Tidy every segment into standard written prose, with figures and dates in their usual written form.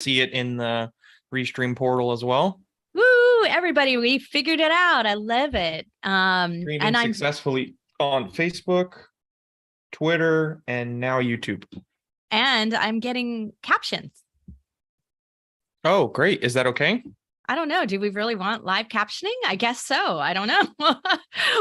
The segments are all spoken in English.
see it in the Restream portal as well. Woo, everybody, we figured it out. I love it. Streaming And I'm successfully on Facebook, Twitter, and now YouTube. and I'm getting captions. Oh, great. Is that okay? I don't know. Do we really want live captioning? I guess so. I don't know.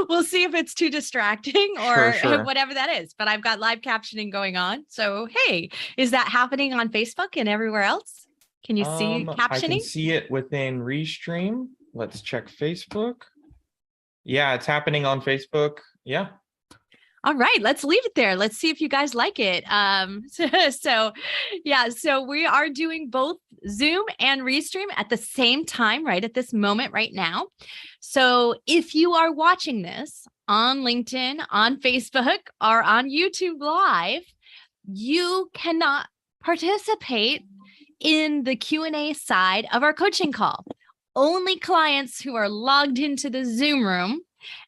We'll see if it's too distracting or Sure. whatever that is. But I've got live captioning going on. So, hey, is that happening on Facebook and everywhere else? Can you see captioning? I can see it within Restream. Let's check Facebook. Yeah, it's happening on Facebook. Yeah. All right, let's leave it there. Let's see if you guys like it. So we are doing both Zoom and Restream at the same time, right at this moment right now. So if you are watching this on LinkedIn, on Facebook, or on YouTube Live, you cannot participate in the Q&A side of our coaching call. Only clients who are logged into the Zoom room,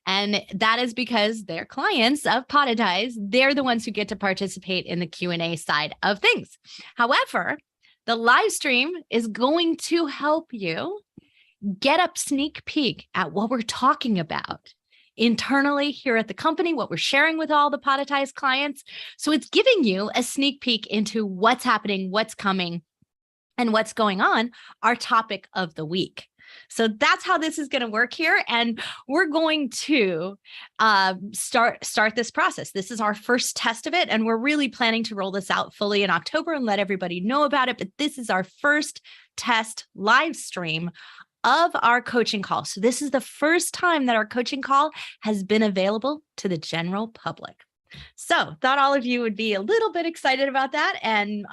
and that is because they're clients of Podetize. They're the ones who get to participate in the Q&A side of things. However, the live stream is going to help you get a sneak peek at what we're talking about internally here at the company, what we're sharing with all the Podetize clients. So it's giving you a sneak peek into what's happening, what's coming, and what's going on, our topic of the week. So that's how this is going to work here. And we're going to start this process. This is our first test of it. And we're really planning to roll this out fully in October and let everybody know about it. But this is our first test live stream of our coaching call. So this is the first time that our coaching call has been available to the general public. So thought all of you would be a little bit excited about that. And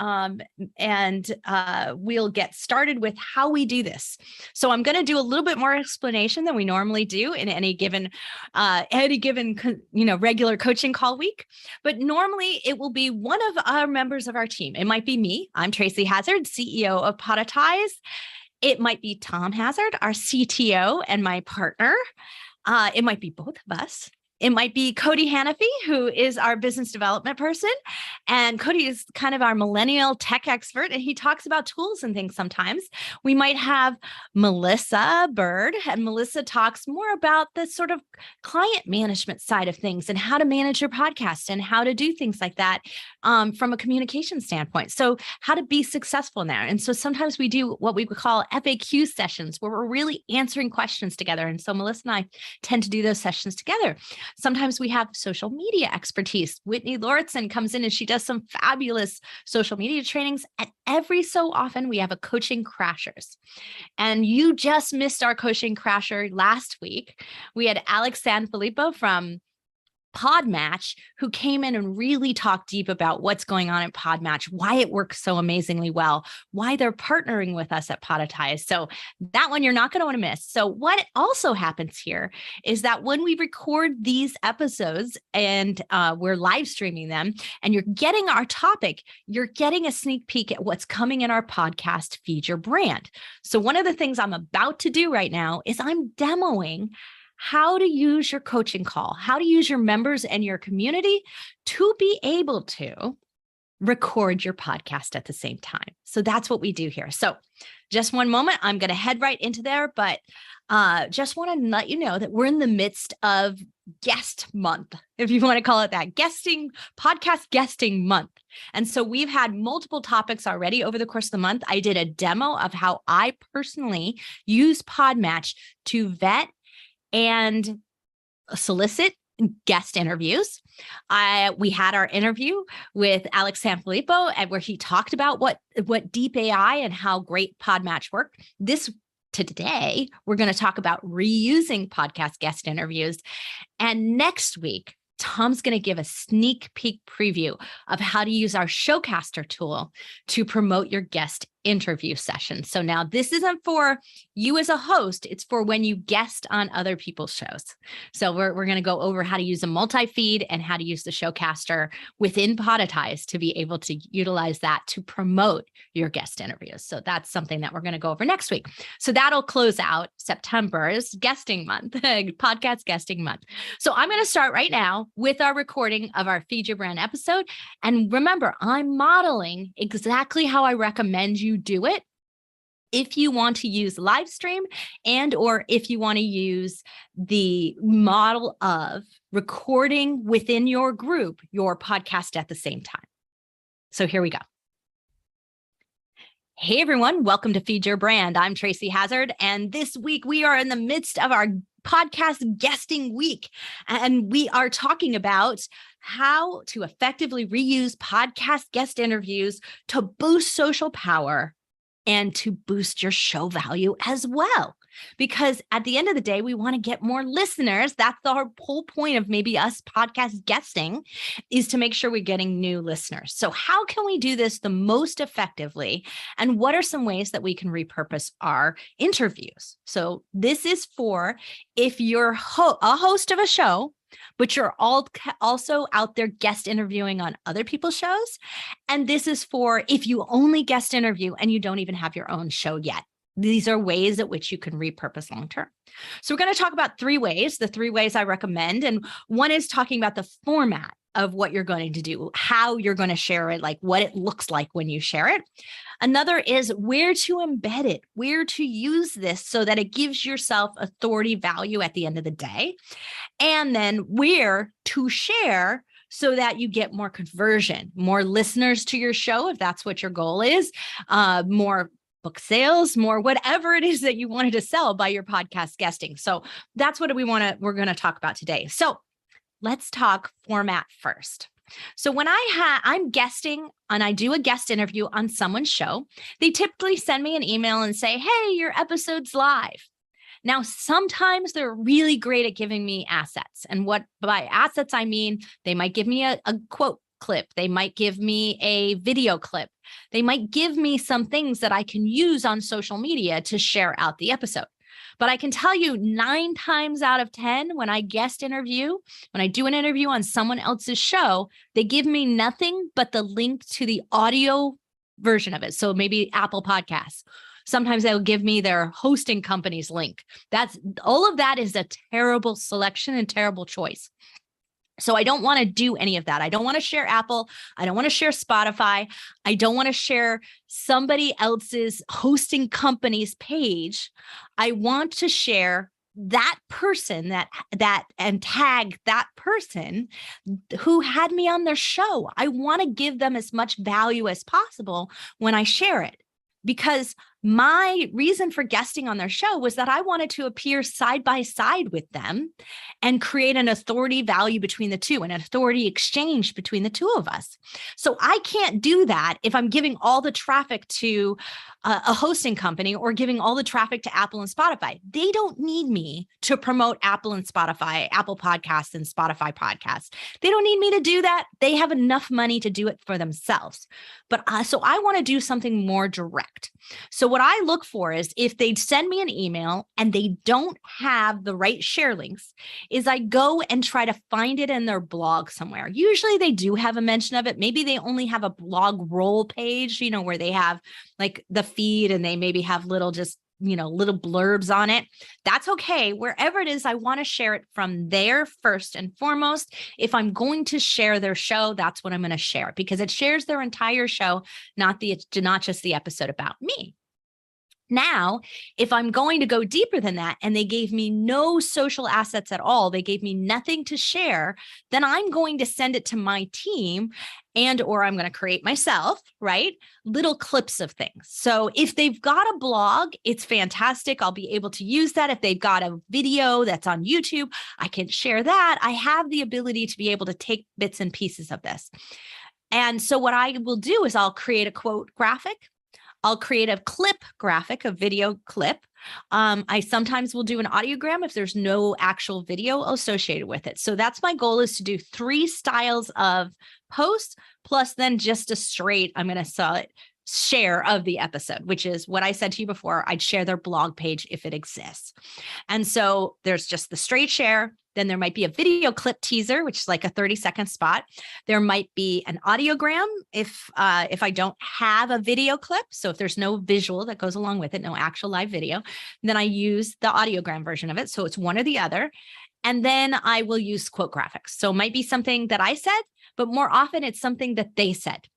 we'll get started with how we do this. So I'm going to do a little bit more explanation than we normally do in any given regular coaching call week. But normally it will be one of our members of our team. It might be me. I'm Tracy Hazzard, CEO of Podetize. It might be Tom Hazzard, our CTO and my partner. It might be both of us. It might be Cody Hanafi, who is our business development person. And Cody is kind of our millennial tech expert, and he talks about tools and things sometimes. We might have Melissa Bird, and Melissa talks more about the sort of client management side of things and how to manage your podcast and how to do things like that from a communication standpoint. So how to be successful in there. And so sometimes we do what we would call FAQ sessions where we're really answering questions together. And so Melissa and I tend to do those sessions together. Sometimes we have social media expertise. Whitney Lauritsen comes in and she does some fabulous social media trainings. And every so often we have a coaching crashers. And you just missed our coaching crasher last week. We had Alex Sanfilippo from Podmatch, who came in and really talked deep about what's going on at Podmatch, why it works so amazingly well, why they're partnering with us at Podetize. So that one you're not going to want to miss. So what also happens here is that when we record these episodes and we're live streaming them and you're getting our topic, you're getting a sneak peek at what's coming in our podcast, Feed Your Brand. So one of the things I'm about to do right now is I'm demoing how to use your coaching call, how to use your members and your community to be able to record your podcast at the same time. So that's what we do here. So just one moment, I'm going to head right into there, but just want to let you know that we're in the midst of guest month, if you want to call it that, podcast guesting month. And so we've had multiple topics already over the course of the month. I did a demo of how I personally use Podmatch to vet and solicit guest interviews. We had our interview with Alex Sanfilippo, and where he talked about what deep AI and how great Podmatch work. Today, we're going to talk about reusing podcast guest interviews. And next week, Tom's going to give a sneak peek preview of how to use our Showcaster tool to promote your guest interview session. So now this isn't for you as a host, it's for when you guest on other people's shows. So we're going to go over how to use a multi-feed and how to use the Showcaster within Podetize to be able to utilize that to promote your guest interviews. So that's something that we're going to go over next week. So that'll close out September's guesting month, podcast guesting month. So I'm going to start right now with our recording of our Feed Your Brand episode. And remember, I'm modeling exactly how I recommend you to do it. If you want to use live stream or if you want to use the model of recording within your group, your podcast at the same time. So here we go. Hey, everyone. Welcome to Feed Your Brand. I'm Tracy Hazzard. And this week we are in the midst of our podcast guesting week. And we are talking about how to effectively reuse podcast guest interviews to boost social power and to boost your show value as well. Because at the end of the day, we want to get more listeners. That's the whole point of maybe us podcast guesting, is to make sure we're getting new listeners. So how can we do this the most effectively? And what are some ways that we can repurpose our interviews? So this is for if you're a host of a show, but you're also out there guest interviewing on other people's shows. And this is for if you only guest interview and you don't even have your own show yet. These are ways at which you can repurpose long-term. So we're going to talk about three ways, the three ways I recommend. And one is talking about the format of what you're going to do, how you're going to share it, like what it looks like when you share it. Another is where to embed it, where to use this so that it gives yourself authority value at the end of the day. And then where to share so that you get more conversion, more listeners to your show, if that's what your goal is, more book sales, more whatever it is that you wanted to sell by your podcast guesting. So that's what we're going to talk about today. So let's talk format first. So when I'm guesting and I do a guest interview on someone's show, they typically send me an email and say, hey, your episode's live. Now, sometimes they're really great at giving me assets. And what by assets, I mean, they might give me a quote clip. They might give me a video clip. They might give me some things that I can use on social media to share out the episode. But I can tell you 9 times out of 10, when I guest interview, when I do an interview on someone else's show, they give me nothing but the link to the audio version of it. So maybe Apple Podcasts. Sometimes they'll give me their hosting company's link. All of that is a terrible selection and terrible choice. So I don't want to do any of that. I don't want to share Apple. I don't want to share Spotify. I don't want to share somebody else's hosting company's page. I want to share that person and tag that person who had me on their show. I want to give them as much value as possible when I share it. Because my reason for guesting on their show was that I wanted to appear side by side with them and create an authority value between the two, an authority exchange between the two of us. So I can't do that if I'm giving all the traffic to a hosting company or giving all the traffic to Apple and Spotify. They don't need me to promote Apple and Spotify, Apple Podcasts and Spotify podcasts. They don't need me to do that. They have enough money to do it for themselves. But so I want to do something more direct. So what I look for is if they send me an email and they don't have the right share links, is I go and try to find it in their blog somewhere. Usually they do have a mention of it. Maybe they only have a blog roll page, where they have like the feed and they maybe have little blurbs on it. That's okay. Wherever it is, I want to share it from there first and foremost. If I'm going to share their show, that's what I'm going to share because it shares their entire show, not just the episode about me. Now, if I'm going to go deeper than that and they gave me no social assets at all, they gave me nothing to share, then I'm going to send it to my team or I'm going to create myself, right? Little clips of things. So if they've got a blog, it's fantastic. I'll be able to use that. If they've got a video that's on YouTube, I can share that. I have the ability to be able to take bits and pieces of this. And so what I will do is I'll create a quote graphic. I'll create a clip graphic, a video clip. I sometimes will do an audiogram if there's no actual video associated with it. So that's my goal, is to do 3 styles of posts plus then just a straight, I'm going to sell it, share of the episode, which is what I said to you before. I'd share their blog page if it exists. And so there's just the straight share. Then there might be a video clip teaser, which is like a 30-second spot. There might be an audiogram if I don't have a video clip. So if there's no visual that goes along with it, no actual live video, then I use the audiogram version of it. So it's one or the other. And then I will use quote graphics. So it might be something that I said, but more often it's something that they said.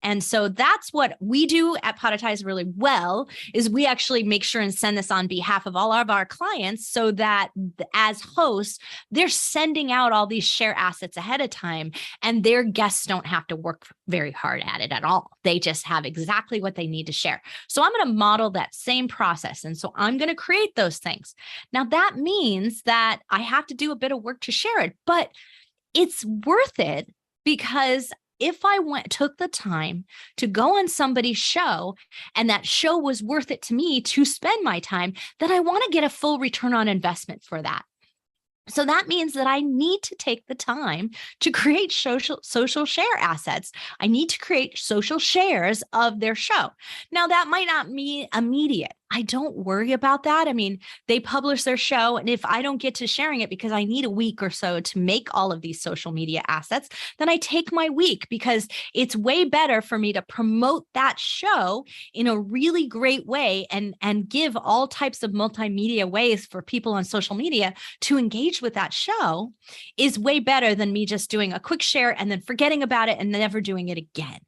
And so that's what we do at Podetize really well, is we actually make sure and send this on behalf of all of our clients so that as hosts, they're sending out all these share assets ahead of time and their guests don't have to work very hard at it at all. They just have exactly what they need to share. So I'm going to model that same process. And so I'm going to create those things. Now that means that I have to do a bit of work to share it, but it's worth it, because if I took the time to go on somebody's show and that show was worth it to me to spend my time, then I want to get a full return on investment for that. So that means that I need to take the time to create social share assets. I need to create social shares of their show. Now, that might not mean immediate. I don't worry about that. I mean, they publish their show, and if I don't get to sharing it because I need a week or so to make all of these social media assets, then I take my week, because it's way better for me to promote that show in a really great way and give all types of multimedia ways for people on social media to engage with that show, is way better than me just doing a quick share and then forgetting about it and never doing it again.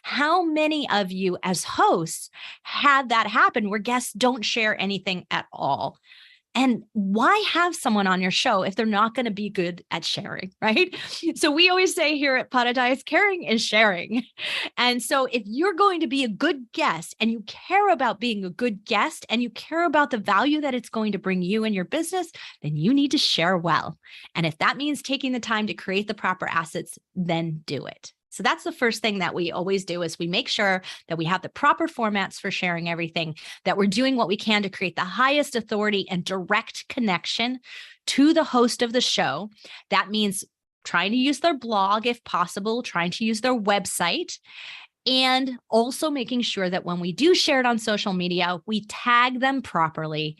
How many of you as hosts had that happen where guests don't share anything at all? And why have someone on your show if they're not going to be good at sharing, right? So we always say here at Podetize, caring is sharing. And so if you're going to be a good guest and you care about being a good guest and you care about the value that it's going to bring you and your business, then you need to share well. And if that means taking the time to create the proper assets, then do it. So that's the first thing that we always do, is we make sure that we have the proper formats for sharing everything, that we're doing what we can to create the highest authority and direct connection to the host of the show. That means trying to use their blog if possible, trying to use their website, and also making sure that when we do share it on social media, we tag them properly.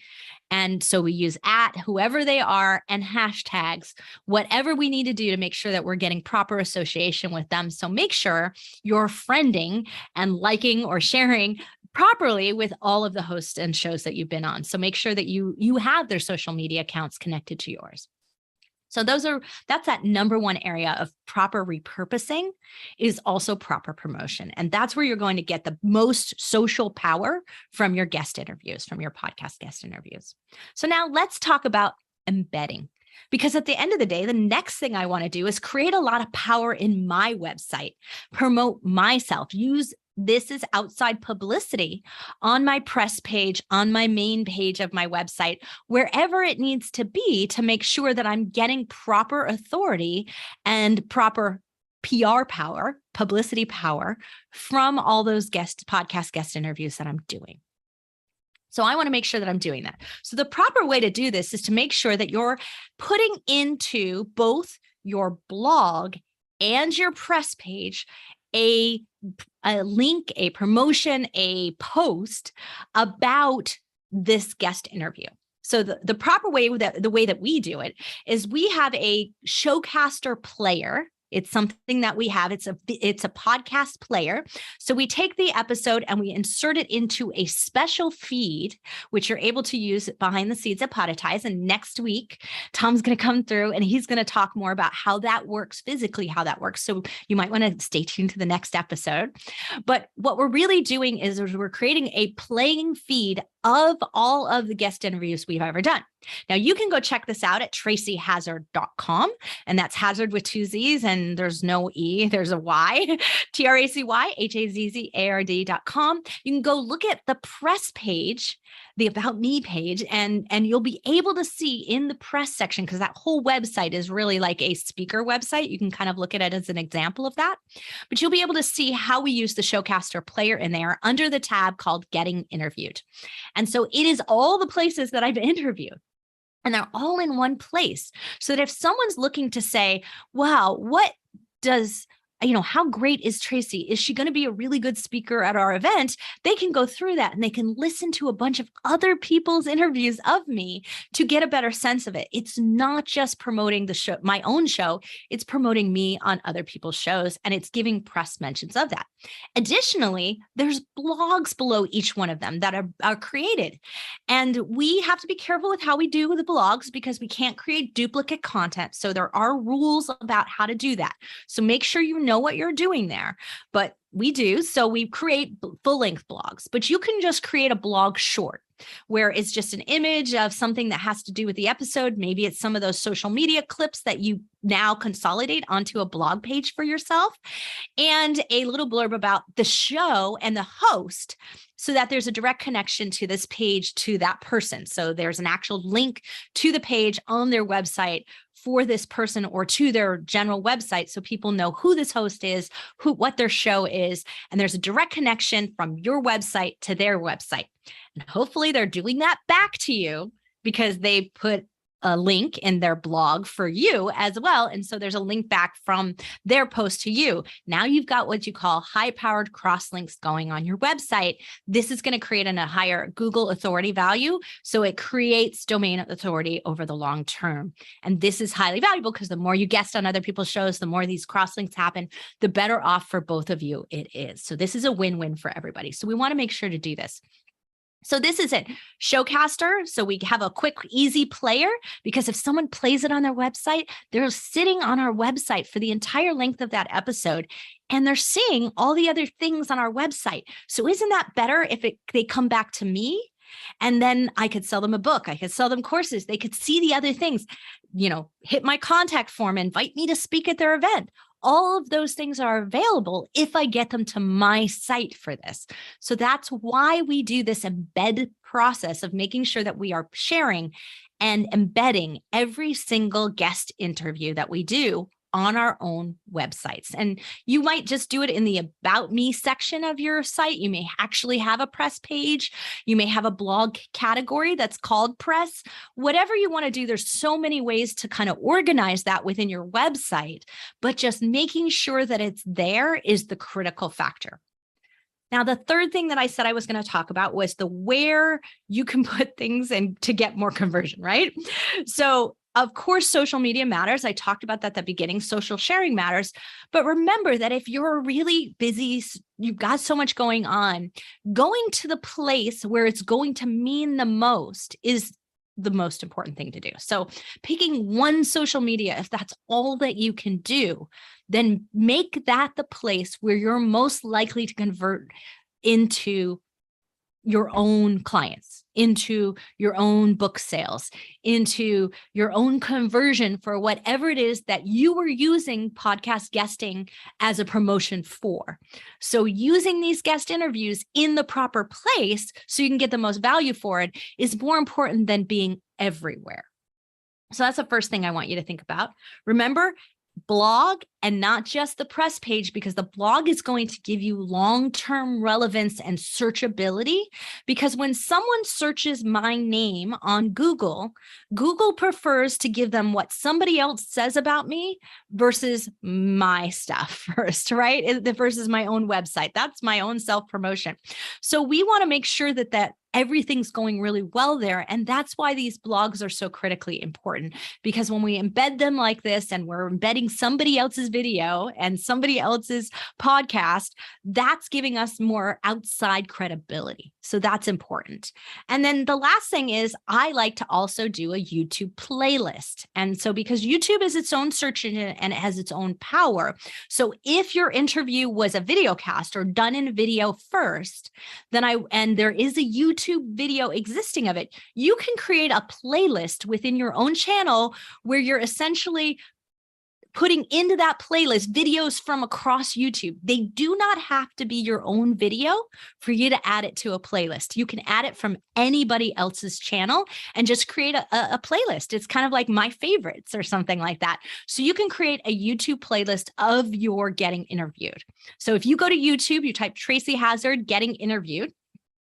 And so we use @ whoever they are and hashtags, whatever we need to do to make sure that we're getting proper association with them. So make sure you're friending and liking or sharing properly with all of the hosts and shows that you've been on. So make sure that you have their social media accounts connected to yours. So that's that number one area of proper repurposing, is also proper promotion. And that's where you're going to get the most social power from your guest interviews, from your podcast guest interviews. So now let's talk about embedding. Because at the end of the day, the next thing I want to do is create a lot of power in my website, promote myself, use this is outside publicity on my press page, on my main page of my website, wherever it needs to be, to make sure that I'm getting proper authority and proper PR power, publicity power from all those podcast guest interviews that I'm doing. So I want to make sure that I'm doing that. So the proper way to do this is to make sure that you're putting into both your blog and your press page a link, a promotion, a post about this guest interview. So the proper way, the way that we do it, is we have a Showcaster player. It's something that we have. It's a podcast player. So we take the episode and we insert it into a special feed, which you're able to use behind the scenes at Podetize. And next week, Tom's going to come through and he's going to talk more about how that works, physically, how that works. So you might want to stay tuned to the next episode. But what we're really doing is we're creating a playing feed of all of the guest interviews we've ever done. Now you can go check this out at tracyhazzard.com, and that's Hazzard with 2 Z's and there's no E, there's a Y, TRACYHAZZARD.com. You can go look at the press page, the About Me page, and you'll be able to see in the press section, because that whole website is really like a speaker website. You can kind of look at it as an example of that, but you'll be able to see how we use the Showcaster player in there under the tab called Getting Interviewed. And so it is all the places that I've interviewed. And they're all in one place. So that if someone's looking to say, wow, how great is Tracy? Is she going to be a really good speaker at our event? They can go through that and they can listen to a bunch of other people's interviews of me to get a better sense of it. It's not just promoting the show, my own show, it's promoting me on other people's shows, and it's giving press mentions of that. Additionally, there's blogs below each one of them that are created. And we have to be careful with how we do the blogs, because we can't create duplicate content. So there are rules about how to do that. So make sure you know know what you're doing there, but we do. So we create full-length blogs, but you can just create a blog short where it's just an image of something that has to do with the episode. Maybe it's some of those social media clips that you now consolidate onto a blog page for yourself, and a little blurb about the show and the host, so that there's a direct connection to this page to that person. So there's an actual link to the page on their website for this person or to their general website, so people know who this host is, what their show is, and there's a direct connection from your website to their website. And hopefully they're doing that back to you because they put a link in their blog for you as well. And so there's a link back from their post to you. Now you've got what you call high-powered cross-links going on your website. This is going to create a higher Google authority value. So it creates domain authority over the long term. And this is highly valuable because the more you guest on other people's shows, the more these cross-links happen, the better off for both of you it is. So this is a win-win for everybody. So we want to make sure to do this. So this is it, Showcaster. So we have a quick, easy player, because if someone plays it on their website, they're sitting on our website for the entire length of that episode, and they're seeing all the other things on our website. So isn't that better if they come back to me? And then I could sell them a book. I could sell them courses. They could see the other things, hit my contact form, invite me to speak at their event. All of those things are available if I get them to my site for this. So that's why we do this embed process of making sure that we are sharing and embedding every single guest interview that we do on our own websites. And you might just do it in the About Me section of your site. You may actually have a press page. You may have a blog category that's called press. Whatever you want to do, there's so many ways to kind of organize that within your website, but just making sure that it's there is the critical factor. Now, the third thing that I said I was going to talk about was where you can put things in to get more conversion, right? So of course, social media matters. I talked about that at the beginning. Social sharing matters. But remember that if you're really busy, you've got so much going on, going to the place where it's going to mean the most is the most important thing to do. So picking one social media, if that's all that you can do, then make that the place where you're most likely to convert into your own clients, into your own book sales, into your own conversion for whatever it is that you were using podcast guesting as a promotion for. So using these guest interviews in the proper place so you can get the most value for it is more important than being everywhere. So that's the first thing I want you to think about. Remember, blog and not just the press page, because the blog is going to give you long-term relevance and searchability. Because when someone searches my name on Google, Google prefers to give them what somebody else says about me versus my stuff first, right? Versus my own website. That's my own self-promotion. So we want to make sure that everything's going really well there. And that's why these blogs are so critically important, because when we embed them like this and we're embedding somebody else's video and somebody else's podcast, that's giving us more outside credibility. So that's important. And then the last thing is I like to also do a YouTube playlist. And so because YouTube is its own search engine and it has its own power. So if your interview was a video cast or done in video first, then there is a YouTube video existing of it, you can create a playlist within your own channel where you're essentially putting into that playlist videos from across YouTube. They do not have to be your own video for you to add it to a playlist. You can add it from anybody else's channel and just create a playlist. It's kind of like my favorites or something like that. So you can create a YouTube playlist of your getting interviewed. So if you go to YouTube, you type Tracy Hazzard getting interviewed,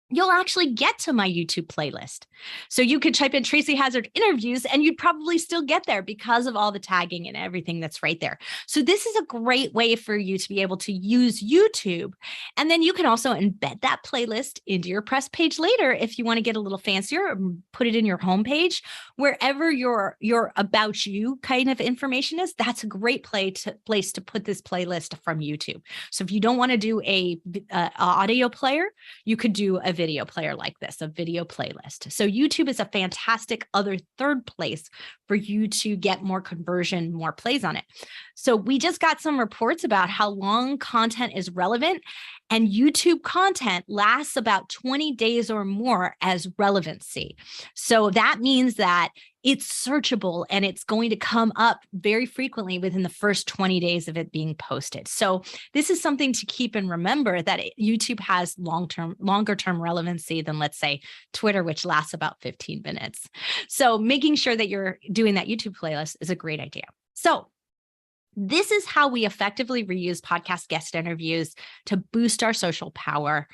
you'll actually get to my YouTube playlist. So you could type in Tracy Hazzard interviews and you'd probably still get there because of all the tagging and everything that's right there. So this is a great way for you to be able to use YouTube. And then you can also embed that playlist into your press page later if you want to get a little fancier, or put it in your homepage, wherever your about you kind of information is. That's a great place to put this playlist from YouTube. So if you don't want to do a audio player, you could do a video player like this, a video playlist. So YouTube is a fantastic other third place for you to get more conversion, more plays on it. So we just got some reports about how long content is relevant, and YouTube content lasts about 20 days or more as relevancy. So that means that it's searchable and it's going to come up very frequently within the first 20 days of it being posted. So this is something to keep and remember, that YouTube has longer term relevancy than, let's say, Twitter, which lasts about 15 minutes. So making sure that you're doing that YouTube playlist is a great idea. So this is how we effectively reuse podcast guest interviews to boost our social power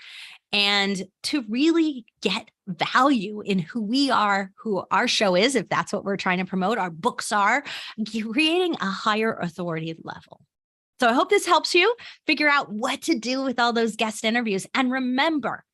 and to really get value in who we are, who our show is, if that's what we're trying to promote, our books are, creating a higher authority level. So I hope this helps you figure out what to do with all those guest interviews. And remember,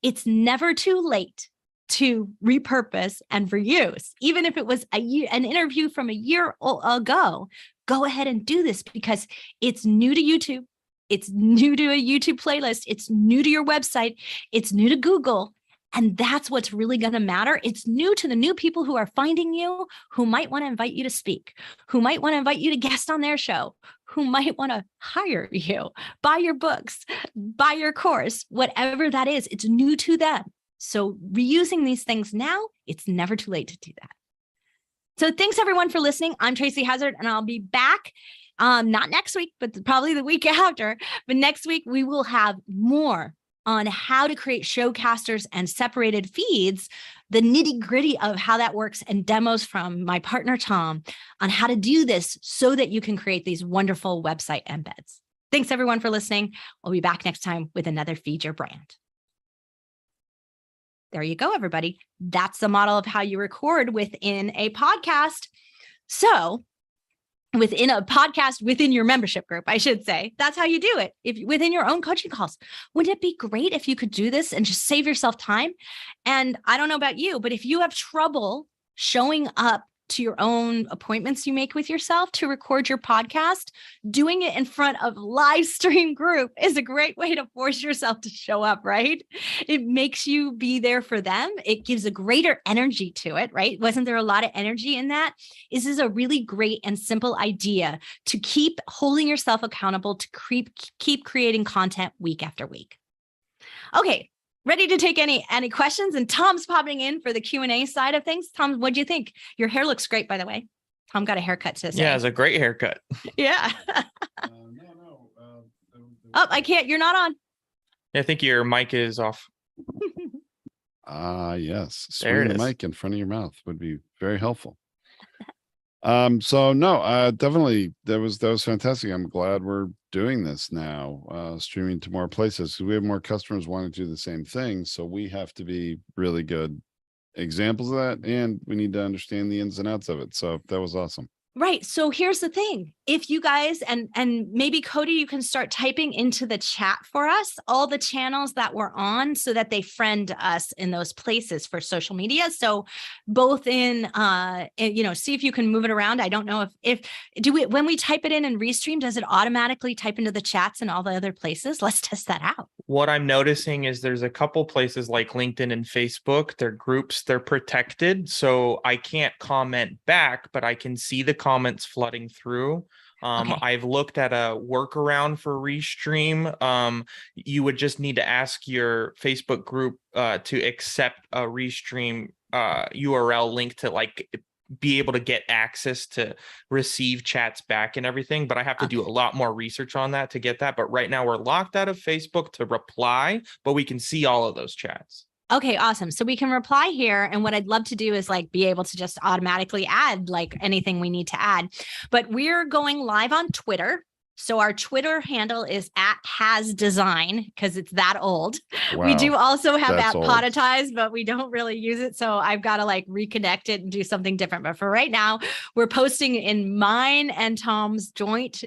it's never too late to repurpose and reuse. Even if it was an interview from a year ago, go ahead and do this, because it's new to YouTube. It's new to a YouTube playlist. It's new to your website. It's new to Google. And that's what's really going to matter. It's new to the new people who are finding you, who might want to invite you to speak, who might want to invite you to guest on their show, who might want to hire you, buy your books, buy your course, whatever that is. It's new to them. So reusing these things now, it's never too late to do that. So thanks everyone for listening. I'm Tracy Hazzard, and I'll be back not next week, but probably the week after. But next week, we will have more on how to create showcasters and separated feeds, the nitty gritty of how that works, and demos from my partner, Tom, on how to do this so that you can create these wonderful website embeds. Thanks everyone for listening. We'll be back next time with another Feed Your Brand. There you go, everybody. That's the model of how you record within a podcast. So within a podcast, within your membership group, I should say, that's how you do it. If within your own coaching calls, wouldn't it be great if you could do this and just save yourself time? And I don't know about you, but if you have trouble showing up to your own appointments you make with yourself to record your podcast, doing it in front of live stream group is a great way to force yourself to show up, right? It makes you be there for them. It gives a greater energy to it, right? Wasn't there a lot of energy in that? This is a really great and simple idea to keep holding yourself accountable, to keep creating content week after week. Okay. Ready to take any questions? And Tom's popping in for the Q&A side of things. Tom, what'd you think? Your hair looks great, by the way. Tom got a haircut today. Yeah, it's a great haircut. Yeah. Oh, I can't. You're not on. I think your mic is off. Yes. There it Swing the is. mic in front of your mouth would be very helpful. So no, definitely that was fantastic. I'm glad we're doing this now, streaming to more places. We have more customers wanting to do the same thing. So we have to be really good examples of that, and we need to understand the ins and outs of it. So that was awesome. Right. So here's the thing. If you guys, and maybe Cody, you can start typing into the chat for us all the channels that we're on so that they friend us in those places for social media. So both in, see if you can move it around. I don't know when we type it in and Restream, does it automatically type into the chats and all the other places? Let's test that out. What I'm noticing is there's a couple places like LinkedIn and Facebook, they're groups, they're protected. So I can't comment back, but I can see the comments flooding through. Okay. I've looked at a workaround for Restream. You would just need to ask your Facebook group to accept a Restream URL link to be able to get access to receive chats back and everything. But I have to do a lot more research on that to get that. But right now we're locked out of Facebook to reply, but we can see all of those chats. Okay, awesome. So we can reply here. And what I'd love to do is be able to just automatically add anything we need to add. But we're going live on Twitter. So our Twitter handle is @HasDesign because it's that old. Wow, we do also have that's old. @Podetize, but we don't really use it. So I've got to reconnect it and do something different. But for right now, we're posting in mine and Tom's joint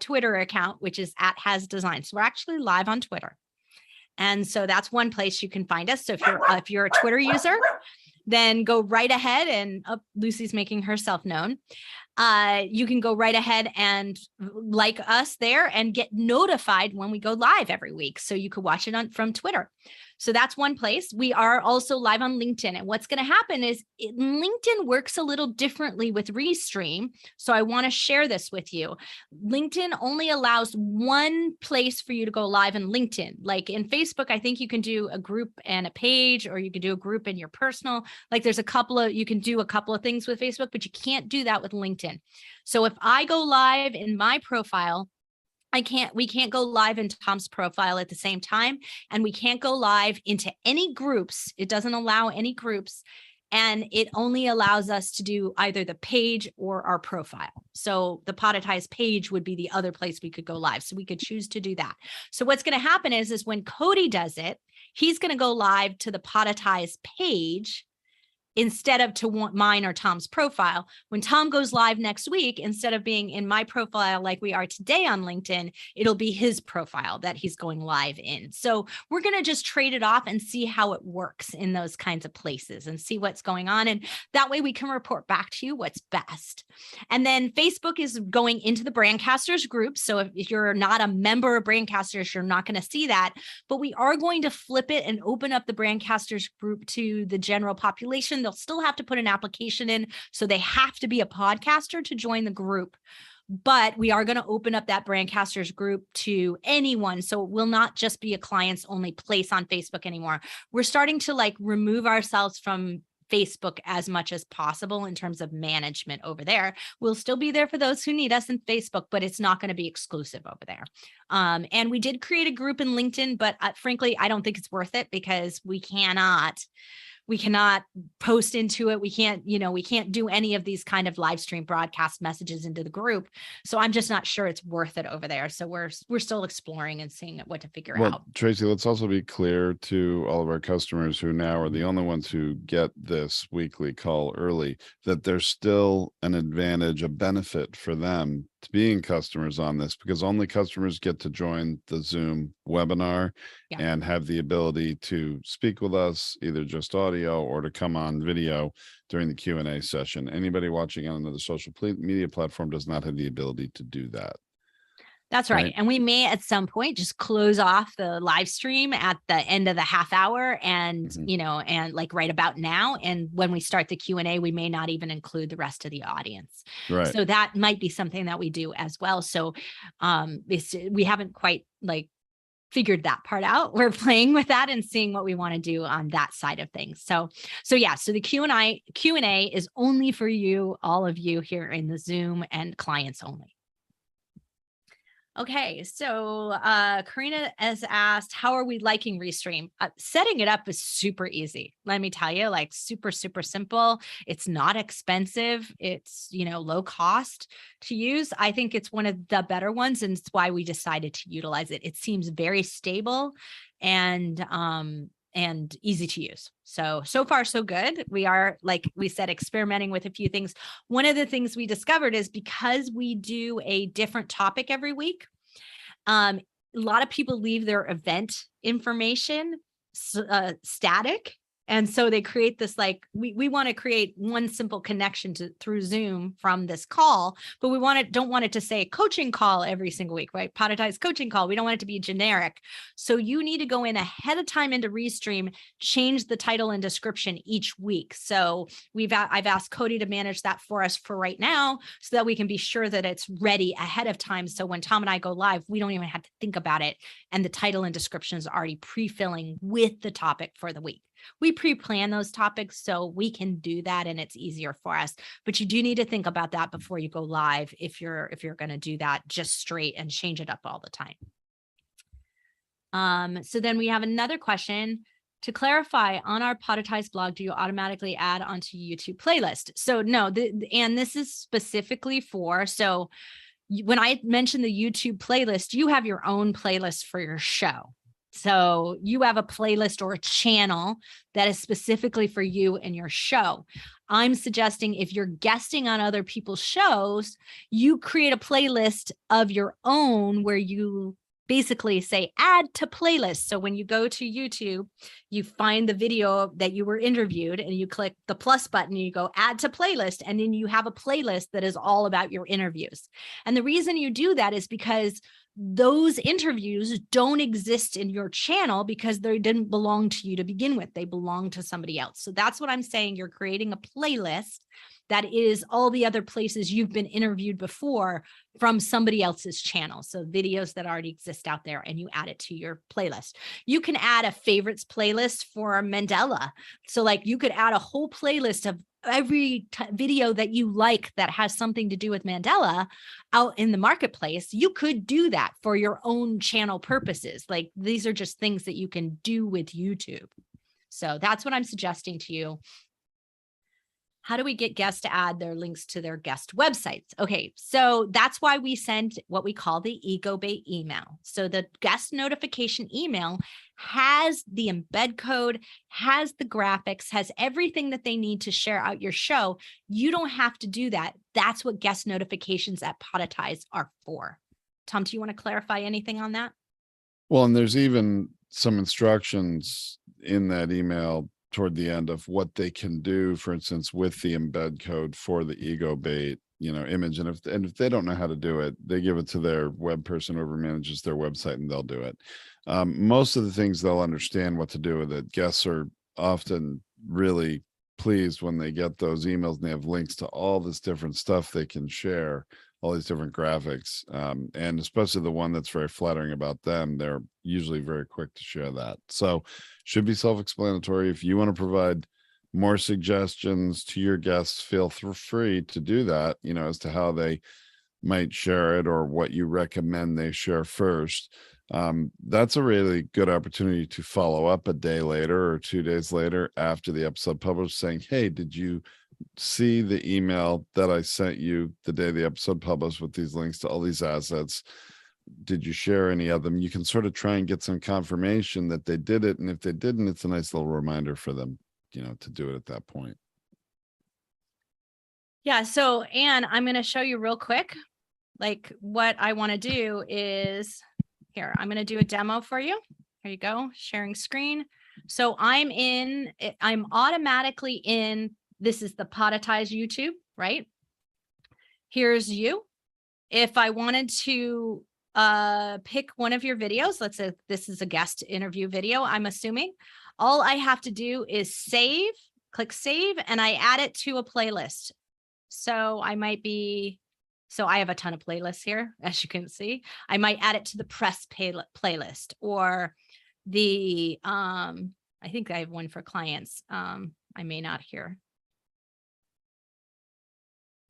Twitter account, which is @HasDesign. So we're actually live on Twitter. And so that's one place you can find us. So if you're a Twitter user, then go right ahead and Lucy's making herself known. You can go right ahead and like us there and get notified when we go live every week. So you could watch it from Twitter. So that's one place. We are also live on LinkedIn. And what's going to happen is LinkedIn works a little differently with Restream. So I want to share this with you. LinkedIn only allows one place for you to go live in LinkedIn. Like in Facebook, I think you can do a group and a page, or you can do a group in your personal. Like there's you can do a couple of things with Facebook, but you can't do that with LinkedIn. So if I go live in my profile, we can't go live in Tom's profile at the same time, and we can't go live into any groups. It doesn't allow any groups, and it only allows us to do either the page or our profile. So the Podetize page would be the other place we could go live. So we could choose to do that. So what's going to happen is when Cody does it, he's going to go live to the Podetize page instead of to mine or Tom's profile. When Tom goes live next week, instead of being in my profile like we are today on LinkedIn, it'll be his profile that he's going live in. So we're going to just trade it off and see how it works in those kinds of places and see what's going on. And that way we can report back to you what's best. And then Facebook is going into the Brandcasters group. So if you're not a member of Brandcasters, you're not going to see that, but we are going to flip it and open up the Brandcasters group to the general population. They'll still have to put an application in, so they have to be a podcaster to join the group. But we are going to open up that Brandcasters group to anyone. So it will not just be a clients only place on Facebook anymore. We're starting to remove ourselves from Facebook as much as possible in terms of management over there. We'll still be there for those who need us in Facebook, but it's not going to be exclusive over there. And we did create a group in LinkedIn, but frankly, I don't think it's worth it because we cannot post into it. We can't do any of these kind of live stream broadcast messages into the group. So I'm just not sure it's worth it over there. So we're still exploring and seeing what to figure out. Tracy, let's also be clear to all of our customers who now are the only ones who get this weekly call early, that there's still an advantage, a benefit for them to being customers on this, because only customers get to join the Zoom webinar and have the ability to speak with us, either just audio or to come on video during the Q&A session. Anybody watching on another social media platform does not have the ability to do that. That's right. And we may at some point just close off the live stream at the end of the half hour and, and right about now. And when we start the Q&A, we may not even include the rest of the audience. Right. So that might be something that we do as well. So we haven't quite figured that part out. We're playing with that and seeing what we want to do on that side of things. So the Q&A is only for you, all of you here in the Zoom, and clients only. Okay, so Karina has asked, how are we liking Restream? Setting it up is super easy. Let me tell you, super, super simple. It's not expensive. It's, low cost to use. I think it's one of the better ones, and it's why we decided to utilize it. It seems very stable and easy to use. So far, so good. We are, like we said, experimenting with a few things. One of the things we discovered is because we do a different topic every week, a lot of people leave their event information static. And so they create this, we want to create one simple connection through Zoom from this call, but we don't want it to say coaching call every single week, right? Podetize coaching call. We don't want it to be generic. So you need to go in ahead of time into Restream, change the title and description each week. So I've asked Cody to manage that for us for right now, so that we can be sure that it's ready ahead of time. So when Tom and I go live, we don't even have to think about it. And the title and description is already pre-filling with the topic for the week. We pre-plan those topics so we can do that, and it's easier for us. But you do need to think about that before you go live if you're going to do that just straight and change it up all the time. So then we have another question. To clarify, on our Podetize blog, do you automatically add onto YouTube playlist? So no, and this is specifically so when I mentioned the YouTube playlist, you have your own playlist for your show. So you have a playlist or a channel that is specifically for you and your show. I'm suggesting if you're guesting on other people's shows, you create a playlist of your own where you basically say add to playlist. So when you go to YouTube, you find the video that you were interviewed and you click the plus button and you go add to playlist. And then you have a playlist that is all about your interviews. And the reason you do that is because those interviews don't exist in your channel because they didn't belong to you to begin with. They belong to somebody else. So that's what I'm saying. You're creating a playlist that is all the other places you've been interviewed before from somebody else's channel. So videos that already exist out there, and you add it to your playlist. You can add a favorites playlist for Mandela. So like you could add a whole playlist of every video that you like that has something to do with Mandela out in the marketplace. You could do that for your own channel purposes. Like these are just things that you can do with YouTube. So that's what I'm suggesting to you. How do we get guests to add their links to their guest websites? Okay, so that's why we send what we call the ego bait email. So the guest notification email has the embed code, has the graphics, has everything that they need to share out your show. You don't have to do that. That's what guest notifications at Podetize are for. Tom, do you want to clarify anything on that? Well, and there's even some instructions in that email toward the end of what they can do, for instance, with the embed code for the ego bait, image. And if they don't know how to do it, they give it to their web person whoever manages their website, and they'll do it. Most of the things they'll understand what to do with it. Guests are often really pleased when they get those emails and they have links to all this different stuff they can share, all these different graphics, and especially the one that's very flattering about them. They're usually very quick to share that. So should be self-explanatory. If you want to provide more suggestions to your guests, feel free to do that, as to how they might share it or what you recommend they share first. That's a really good opportunity to follow up a day later or 2 days later after the episode published, saying, hey, did you see the email that I sent you the day the episode published with these links to all these assets? Did you share any of them? You can sort of try and get some confirmation that they did it. And if they didn't, it's a nice little reminder for them, to do it at that point. Yeah. So, Anne, I'm going to show you real quick. Like what I want to do is here, I'm going to do a demo for you. Here you go. Sharing screen. So I'm automatically in, this is the Podetize YouTube, right? Here's you. If I wanted to pick one of your videos, let's say this is a guest interview video, I'm assuming, all I have to do is click save, and I add it to a playlist. So I have a ton of playlists here, as you can see. I might add it to the press playlist, or the, I think I have one for clients. I may not here.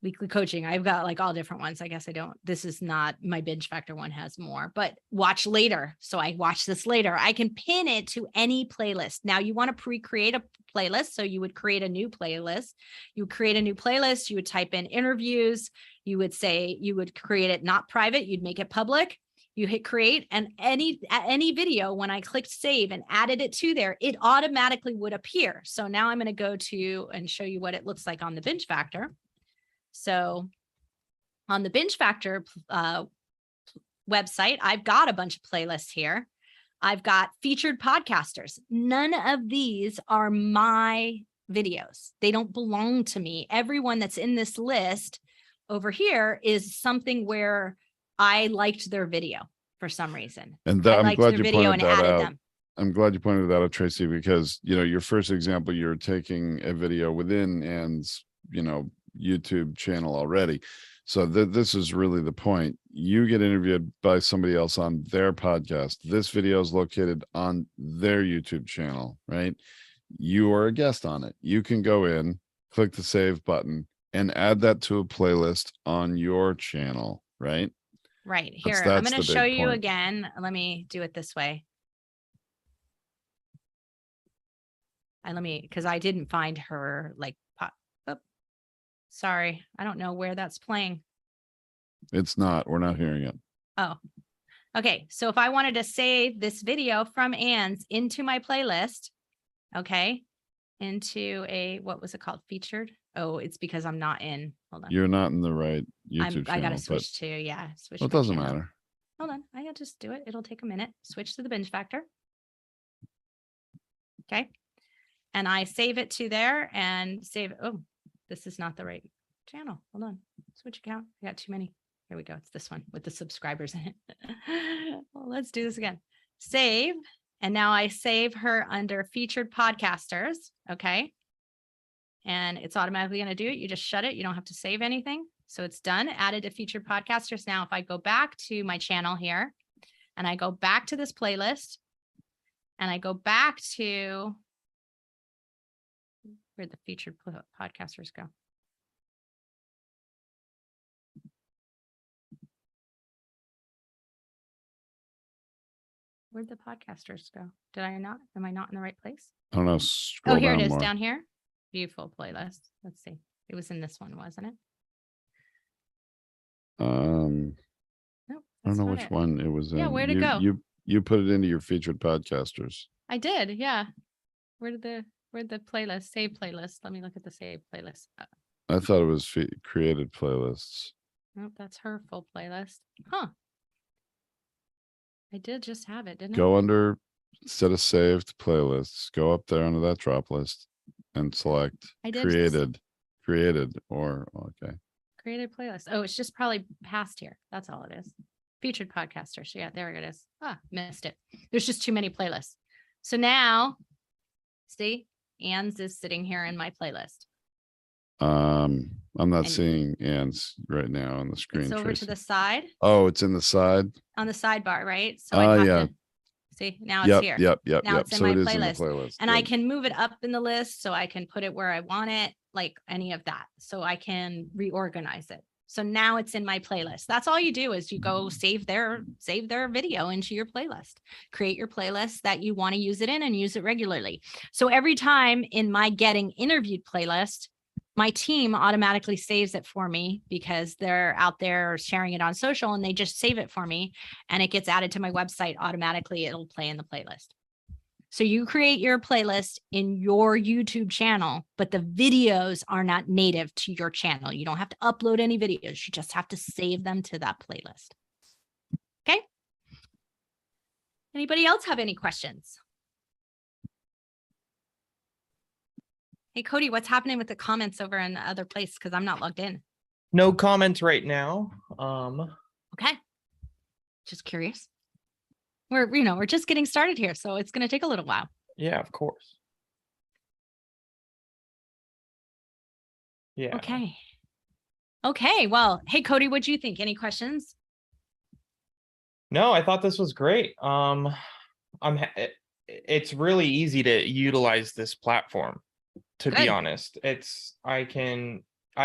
Weekly coaching. I've got like all different ones. I guess I don't, this is not, my binge factor one has more, but watch later. So I watch this later. I can pin it to any playlist. Now you want to pre-create a playlist. So you would create a new playlist. You would create a new playlist. You would type in interviews. You would say, you would create it not private. You'd make it public. You hit create, and any video, when I clicked save and added it to there, it automatically would appear. So now I'm going to go to and show you what it looks like on the binge factor. So on the binge factor website, I've got a bunch of playlists here. I've got featured podcasters. None of these are my videos. They don't belong to me. Everyone that's in this list over here is something where I liked their video for some reason. And I'm glad you pointed that out. I'm glad you pointed that out, Tracy, because, your first example, you're taking a video within Anne's, YouTube channel already. So this is really the point. You get interviewed by somebody else on their podcast. This video is located on their YouTube channel, right? You are a guest on it. You can go in, click the save button, and add that to a playlist on your channel, right? Right. Here, I'm going to show you again. Let me do it this way. And because I didn't find her like pop up. Sorry, I don't know where that's playing. It's not. We're not hearing it. Oh, okay. So if I wanted to save this video from Anne's into my playlist, okay, into a, what was it called? Featured. Oh, it's because I'm not in. Hold on. You're not in the right YouTube channel. I got to switch to, yeah. Switch. Well, it doesn't matter. Hold on. I got to just do it. It'll take a minute. Switch to the binge factor. Okay. And I save it to there and save. Oh, this is not the right channel. Hold on. Switch account. I got too many. There we go. It's this one with the subscribers in it. Well, let's do this again. Save. And now I save her under featured podcasters. Okay. And it's automatically going to do it. You just shut it. You don't have to save anything. So it's done. Added to featured podcasters. Now, if I go back to my channel here and I go back to this playlist and I go back to where'd the featured podcasters go? Where'd the podcasters go? Am I not in the right place? I don't know. Oh, here it is more. down here. Beautiful playlist. Let's see. It was in this one, wasn't it? Nope, I don't know not which it. one it was in. Yeah, where'd it go? You put it into your featured podcasters. I did, yeah. Where'd the playlist? Save playlist. Let me look at the save playlist. I thought it was created playlists. Nope, that's her full playlist. Huh. I did just have it, didn't I? Go under, instead of saved playlists, go up there under that drop list and select I did created or okay. Created playlist. Oh, it's just probably past here. That's all it is. Featured podcasters. Yeah, there it is. Missed it. There's just too many playlists. So now, see, Ann's is sitting here in my playlist. I'm not seeing Ann's right now on the screen. It's over Tracy. to the side. Oh, it's in the side. On the sidebar, right? So I have to see now it's here. Yep. Now it's in so my it is playlist. in the playlist. And I can move it up in the list so I can put it where I want it, like any of that. So I can reorganize it. So now it's in my playlist. That's all you do is you go save their video into your playlist, create your playlist that you want to use it in and use it regularly. So every time in my getting interviewed playlist, my team automatically saves it for me because they're out there sharing it on social and they just save it for me and it gets added to my website automatically. It'll play in the playlist. So you create your playlist in your YouTube channel, but the videos are not native to your channel. You don't have to upload any videos. You just have to save them to that playlist. Okay. Anybody else have any questions? Hey, Cody, what's happening with the comments over in the other place? Because I'm not logged in. No comments right now. Okay. Just curious. We're just getting started here, so it's going to take a little while. Yeah, of course. Yeah. Okay. Well, hey, Cody, what do you think? Any questions? No, I thought this was great. It's really easy to utilize this platform. To be honest, I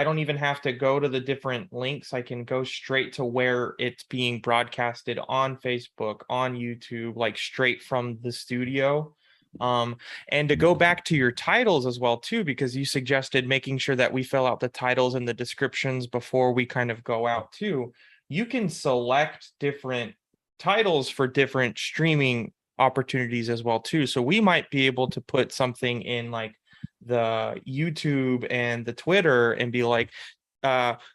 don't even have to go to the different links. I can go straight to where it's being broadcasted on Facebook, on YouTube, like straight from the studio. And to go back to your titles as well, too, because you suggested making sure that we fill out the titles and the descriptions before we kind of go out too. You can select different titles for different streaming opportunities as well, too. So we might be able to put something in like the YouTube and the Twitter and be like,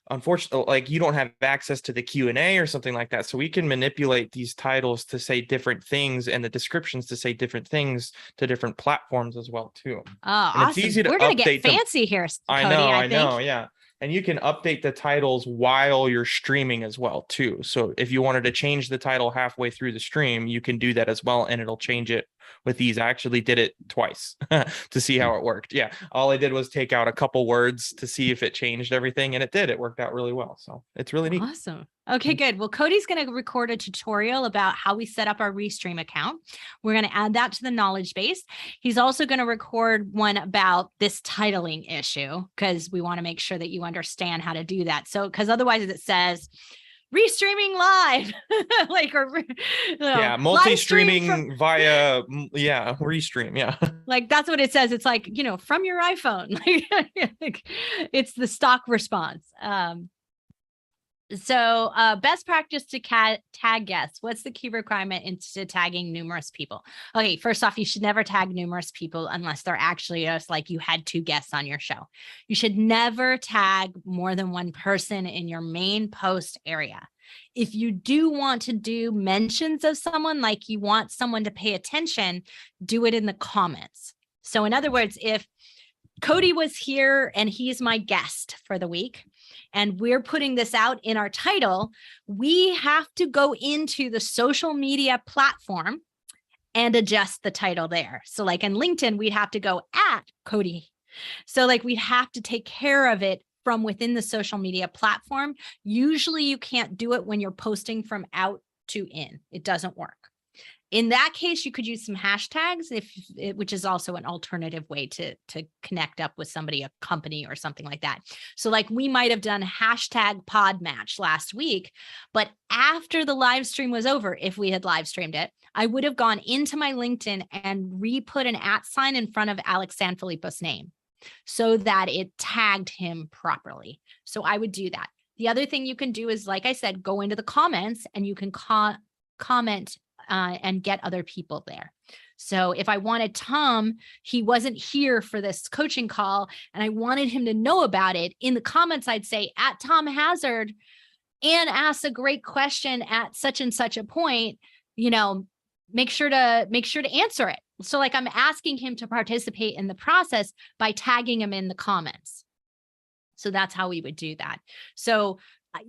unfortunately, like you don't have access to the Q&A or something like that. So we can manipulate these titles to say different things and the descriptions to say different things to different platforms as well too. Oh, awesome. It's easy to We're going to get them. fancy here, Cody, I know. Yeah. And you can update the titles while you're streaming as well too. So if you wanted to change the title halfway through the stream, you can do that as well. And it'll change it with ease. I actually did it twice to see how it worked. Yeah. All I did was take out a couple words to see if it changed everything. And it did. It worked out really well. So it's really neat. Awesome. Okay, good. Well, Cody's going to record a tutorial about how we set up our Restream account. We're going to add that to the knowledge base. He's also going to record one about this titling issue because we want to make sure that you understand how to do that. So, because otherwise it says Restreaming live, multi-streaming via, Restream. Yeah. Like that's what it says. It's like, from your iPhone, it's the stock response. So best practice to tag guests. What's the key requirement into tagging numerous people? Okay, first off, you should never tag numerous people unless they're actually just like you had 2 guests on your show. You should never tag more than 1 person in your main post area. If you do want to do mentions of someone, like you want someone to pay attention, do it in the comments. So in other words, if Cody was here and he's my guest for the week, and we're putting this out in our title, we have to go into the social media platform and adjust the title there. So like in LinkedIn, we'd have to go at Cody. So like we'd have to take care of it from within the social media platform. Usually you can't do it when you're posting from out to in. It doesn't work. In that case, you could use some hashtags, which is also an alternative way to connect up with somebody, a company or something like that. So like we might have done hashtag pod match last week, but after the live stream was over, if we had live streamed it, I would have gone into my LinkedIn and re-put an @ sign in front of Alex Sanfilippo's name so that it tagged him properly. So I would do that. The other thing you can do is, like I said, go into the comments and you can comment and get other people there. So if I wanted Tom, he wasn't here for this coaching call, and I wanted him to know about it, in the comments, I'd say at Tom Hazzard and ask a great question at such and such a point, make sure to answer it. So like I'm asking him to participate in the process by tagging him in the comments. So that's how we would do that. So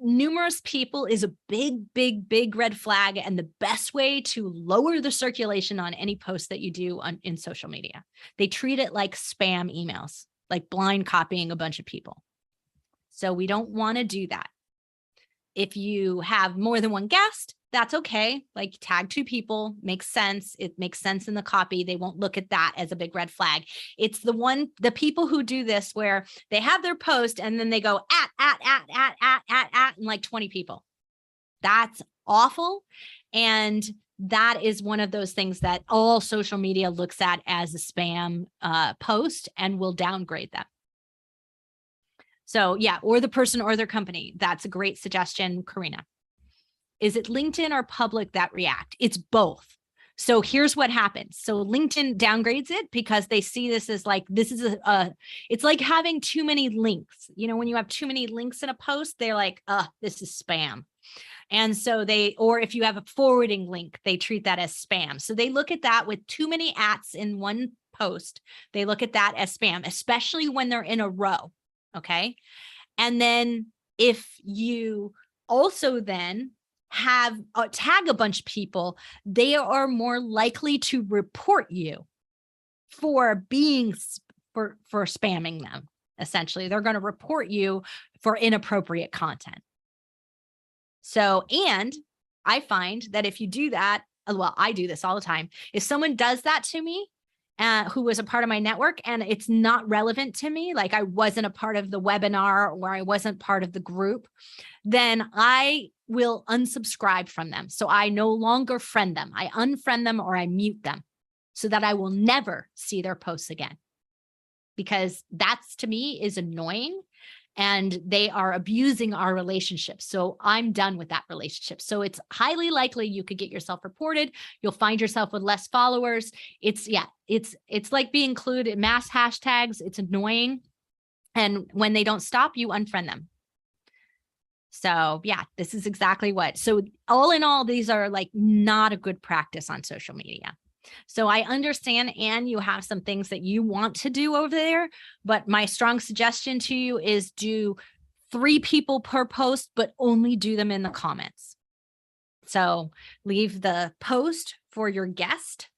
numerous people is a big red flag, and the best way to lower the circulation on any post that you do in social media. They treat it like spam emails, like blind copying a bunch of people. So we don't want to do that. If you have more than one guest, that's okay. Like tag 2 people, makes sense. It makes sense in the copy. They won't look at that as a big red flag. It's the people who do this where they have their post and then they go at and like 20 people. That's awful. And that is one of those things that all social media looks at as a spam post and will downgrade them. So yeah, or the person or their company. That's a great suggestion, Karina. Is it LinkedIn or public that react? It's both. So here's what happens. So LinkedIn downgrades it because they see this as like, this is it's like having too many links. When you have too many links in a post, they're like, this is spam. And so or if you have a forwarding link, they treat that as spam. So they look at that with too many ats in one post. They look at that as spam, especially when they're in a row. Okay. And then if you also then have tag a bunch of people, they are more likely to report you for spamming them. Essentially, they're going to report you for inappropriate content. So, and I find that if you do that, well, I do this all the time. If someone does that to me, who was a part of my network, and it's not relevant to me, like I wasn't a part of the webinar or I wasn't part of the group, then I will unsubscribe from them. So I no longer friend them. I unfriend them or I mute them so that I will never see their posts again. Because that's, to me, is annoying and they are abusing our relationship. So I'm done with that relationship. So it's highly likely you could get yourself reported. You'll find yourself with less followers. It's like being included in mass hashtags. It's annoying. And when they don't stop, you unfriend them. So yeah, this is exactly what. So all in all, these are like not a good practice on social media. So I understand, and you have some things that you want to do over there, but my strong suggestion to you is do 3 people per post, but only do them in the comments. So leave the post for your guest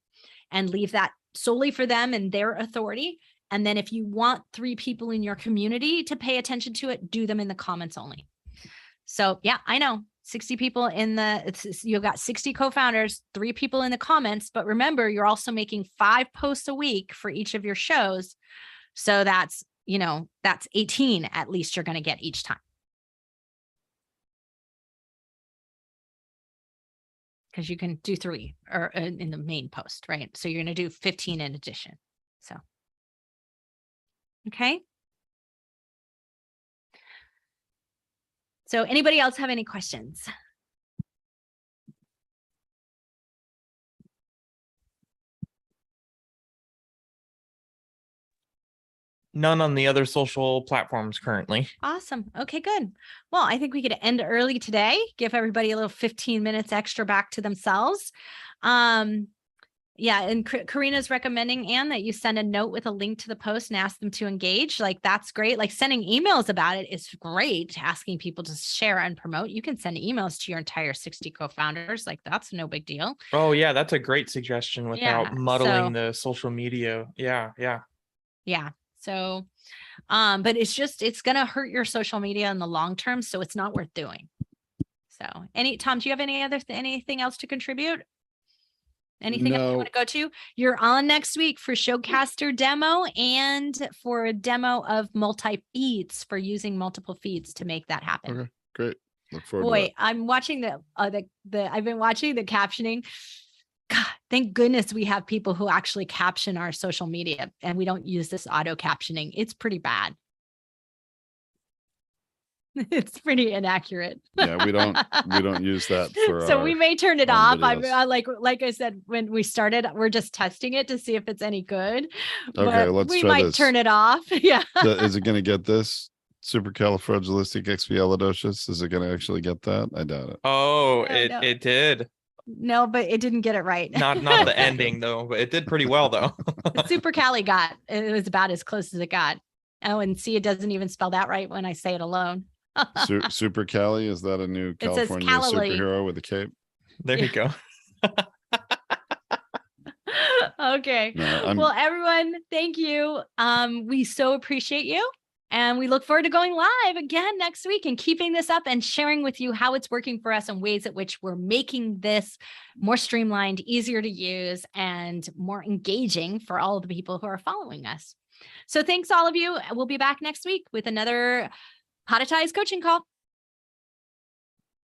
and leave that solely for them and their authority. And then if you want 3 people in your community to pay attention to it, do them in the comments only. So yeah, I know 60 people you've got 60 co-founders, 3 people in the comments, but remember, you're also making 5 posts a week for each of your shows. So that's 18 at least you're going to get each time. Because you can do 3 or in the main post, right? So you're going to do 15 in addition. So, okay. So anybody else have any questions? None on the other social platforms currently. Awesome. Okay, good. Well, I think we could end early today, give everybody a little 15 minutes extra back to themselves. Yeah. And Karina's recommending, Anne, that you send a note with a link to the post and ask them to engage. Like, that's great. Like, sending emails about it is great. Asking people to share and promote. You can send emails to your entire 60 co-founders. Like, that's no big deal. Oh yeah, that's a great suggestion without Yeah, muddling so- the social media. Yeah, yeah. Yeah. So, but it's going to hurt your social media in the long term. So it's not worth doing. So Tom, do you have anything else to contribute? Anything else you want to go to? You're on next week for Showcaster demo and for a demo of multi-feeds, for using multiple feeds to make that happen. Okay, great. Look forward to that. I'm watching I've been watching the captioning. God, thank goodness we have people who actually caption our social media and we don't use this auto captioning. It's pretty bad. It's pretty inaccurate. Yeah, we don't use that for so we may turn it off. videos. Like I said, when we started, we're just testing it to see if it's any good. Okay, But let's we try might this. turn it off. Yeah. Is it going to get this supercalifragilisticexpialidocious? Is it going to actually get that? I doubt it. Oh, No, no. it did. No, but it didn't get it right. Not the ending though, but it did pretty well though. Super Cali it was about as close as it got. Oh, and see, it doesn't even spell that right when I say it alone. Super Cali, is that a new California superhero with a cape? There you go. Okay. No, well, everyone, thank you. We so appreciate you. And we look forward to going live again next week and keeping this up and sharing with you how it's working for us and ways at which we're making this more streamlined, easier to use, and more engaging for all of the people who are following us. So thanks all of you. We'll be back next week with another Podetize coaching call.